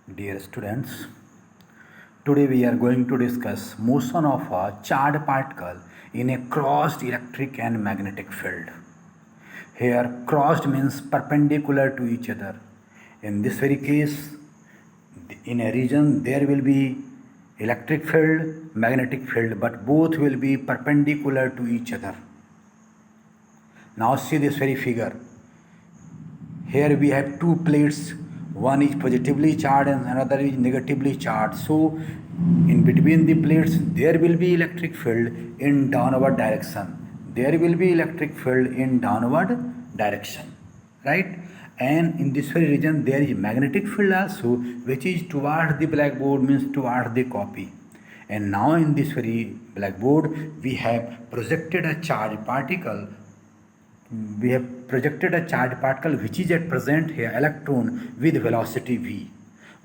Dear students, today we are going to discuss motion of a charged particle in a crossed electric and magnetic field. Here, crossed means perpendicular to each other. In this very case, in a region there will be electric field, magnetic field, but both will be perpendicular to each other. Now see this very figure. Here we have two plates, one is positively charged and another is negatively charged. So in between the plates there will be electric field in downward direction. There will be electric field in downward direction, right? And in this very region there is magnetic field also, which is towards the blackboard, means towards the copy. And now in this very blackboard we have projected a charged particle. We have projected a charged particle which is at present here electron with velocity v.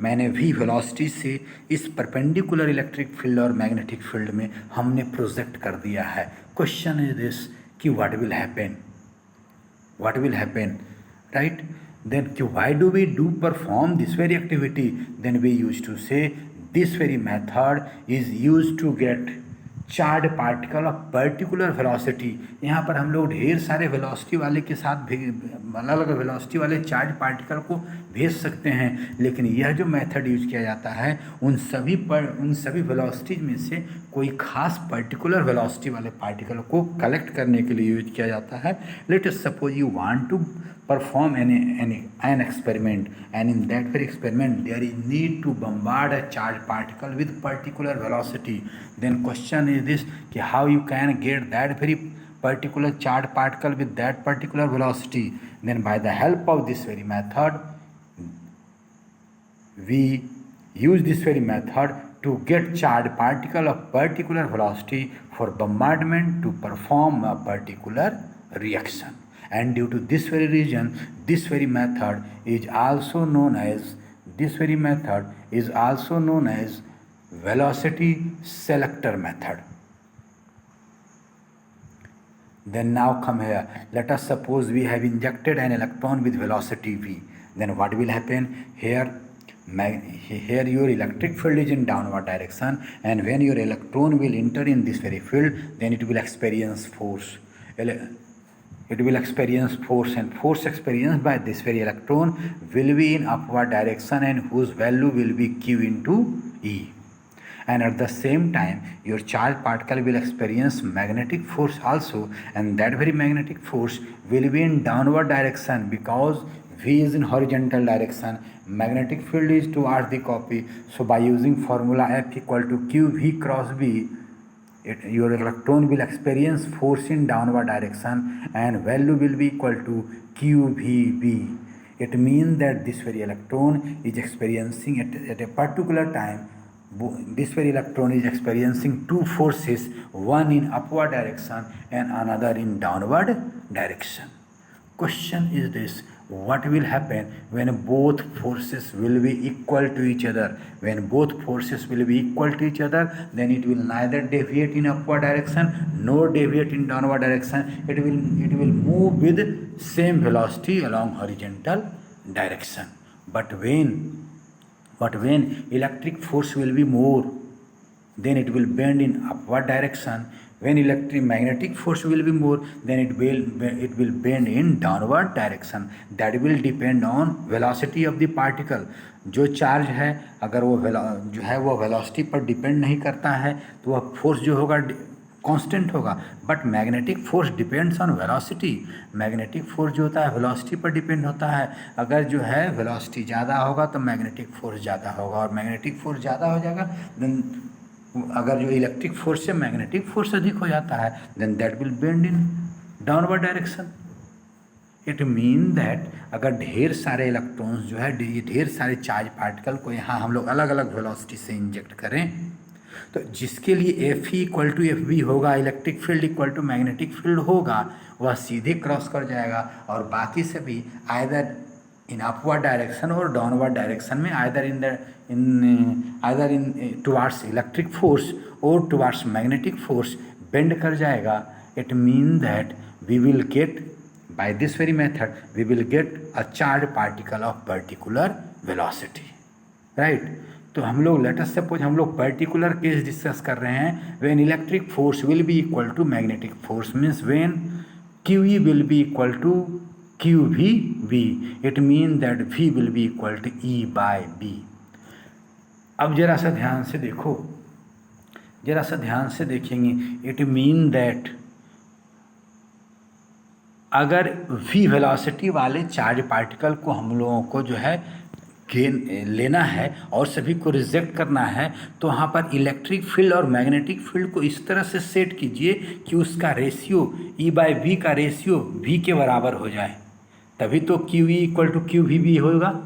मैंने v velocity से इस perpendicular electric field और magnetic field में हमने project कर दिया है. Question is this कि what will happen, right? Then कि why do we do perform this very activity? Then we use to say this very method is use to get charge particle of particular velocity. यहाँ पर हम लोग ढेर सारे velocity वाले के साथ अलग अलग वेलोसिटी वाले चार्ज पार्टिकल को भेज सकते हैं, लेकिन यह जो मेथड यूज किया जाता है उन सभी वेलोसिटीज में से कोई खास पर्टिकुलर वेलोसिटी वाले पार्टिकल को कलेक्ट करने के लिए यूज किया जाता है. Let us suppose you want to perform an experiment, and in that very experiment there is need to bombard a charged particle with particular velocity. Then question is this कि how you can get that very particular charged particle with that particular velocity? Then by the help of this very method we use this very method to get charged particle of particular velocity for bombardment to perform a particular reaction. And due to this very reason, this very method is also known as velocity selector method. Then now come here, let us suppose we have injected an electron with velocity v. Then what will happen? Here your electric field is in downward direction, and when your electron will enter in this very field, then it will experience force. It will experience force, and force experienced by this very electron will be in upward direction, and whose value will be q into E. And at the same time your charged particle will experience magnetic force also, and that very magnetic force will be in downward direction because v is in horizontal direction, magnetic field is towards the copy. So by using formula F equal to q v cross b, your electron will experience force in downward direction and value will be equal to qvb. It means that this very electron is experiencing at a particular time, this very electron is experiencing two forces, one in upward direction and another in downward direction. Question is this: what will happen when both forces will be equal to each other? When both forces will be equal to each other, then it will neither deviate in upward direction nor deviate in downward direction. It will move with same velocity along horizontal direction. But when electric force will be more, then it will bend in upward direction. When magnetic force will be more, then it will bend in downward direction. That will depend on velocity of the particle. जो charge है अगर वो जो है वो velocity पर depend नहीं करता है तो वह फोर्स जो होगा कांस्टेंट होगा. But magnetic force depends on velocity. Magnetic force जो होता है वेलोसिटी पर डिपेंड होता है. अगर जो है वेलोसिटी ज़्यादा होगा तो मैग्नेटिक फोर्स ज़्यादा होगा, और मैग्नेटिक फोर्स ज़्यादा हो जाएगा देन अगर जो इलेक्ट्रिक फोर्स से मैग्नेटिक फोर्स अधिक हो जाता है then that will bend in downward direction. It mean that अगर ढेर सारे इलेक्ट्रॉन्स जो है ढेर सारे चार्ज पार्टिकल को यहाँ हम लोग अलग अलग वेलोसिटी से इंजेक्ट करें तो जिसके लिए F E equal to F B होगा, electric field equal to magnetic field होगा, वह सीधे क्रॉस कर जाएगा. और बाकी सभी either in upward direction or downward direction में either in towards electric force or towards magnetic force bend कर जाएगा. It means that we will get, by this very method we will get a charged particle of particular velocity, right. तो हम लोग late us suppose हम लोग particular case discuss कर रहे हैं, when electric force will be equal to magnetic force means when Q E will be equal to Q V V, it mean that V will be equal to E by B. अब जरा सा ध्यान से देखो, जरा सा ध्यान से देखेंगे, इट मीन दैट अगर v वेलोसिटी वाले चार्ज पार्टिकल को हम लोगों को जो है गेन लेना है और सभी को रिजेक्ट करना है, तो वहाँ पर इलेक्ट्रिक फील्ड और मैग्नेटिक फील्ड को इस तरह से सेट कीजिए कि उसका रेशियो E बाय V का रेशियो V के बराबर हो जाए, तभी तो Q E equal to Q V B होगा।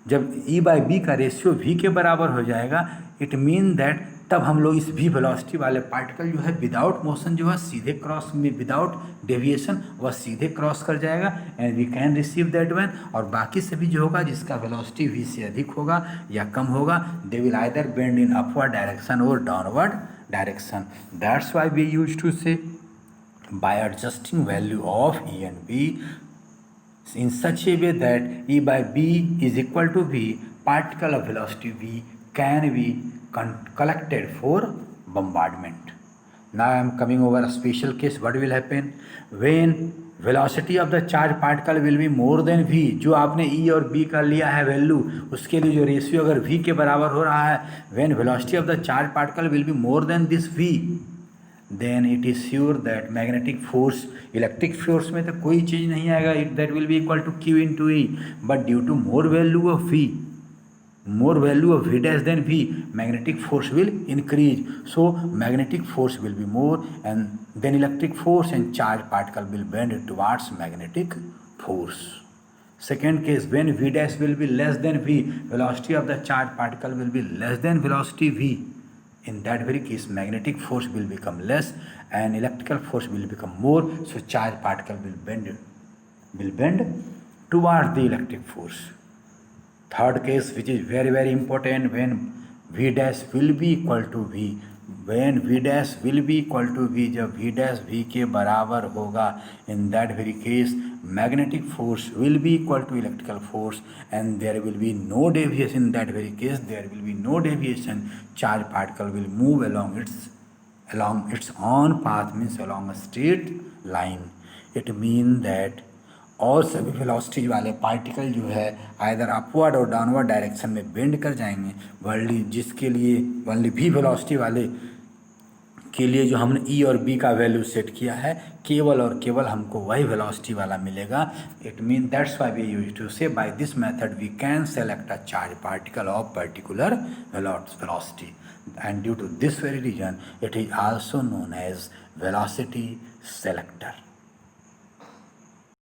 जब E बाय B का रेशियो V के बराबर हो जाएगा, इट मीन दैट तब हम लोग इस v वेलोसिटी वाले पार्टिकल जो है विदाउट मोशन जो है सीधे क्रॉस में विदाउट डेविएशन वह सीधे क्रॉस कर जाएगा and we can receive that one. और बाकी सभी जो होगा जिसका वेलोसिटी v से अधिक होगा या कम होगा, they will either bend in upward direction और downward direction. That's why we use to say by adjusting value of E and B in such a way that E by B is equal to V, particle of velocity V can be collected for bombardment. Now I am coming over a special case. What will happen when velocity of the charge particle will be more than V? जो आपने E और B का लिया है value, उसके लिए जो ratio अगर V के बराबर हो रहा है, when velocity of the charge particle will be more than this V, then it is sure that magnetic force, electric force में तो कोई चीज़ नहीं आएगा, that will be equal to Q into E, but due to more value of V, more value of V dash than V, magnetic force will increase. So magnetic force will be more and then electric force and charge particle will bend towards magnetic force. Second case, when V dash will be less than V, velocity of the charge particle will be less than velocity V. In that very case, magnetic force will become less and electrical force will become more. So charge particle will bend towards the electric force. Third case, which is very very important, when V dash will be equal to V, when V dash will be equal to V, जब V dash V के बराबर होगा, in that very case magnetic force will be equal to electrical force and there will be no deviation. In that very case there will be no deviation. Charge particle will move along its own path, means along a straight line. It means that और सभी velocity वाले particle जो है either upward और downward direction में bend कर जाएंगे, वर्ली जिसके लिए वर्ली भी वेलोसिटी वाले के लिए जो हमने E और B का वैल्यू सेट किया है, केवल और केवल हमको वही वेलोसिटी वाला मिलेगा। It mean that's why we use to say by this method we can select a charge particle of particular velocity and due to this very reason it is also known as velocity selector.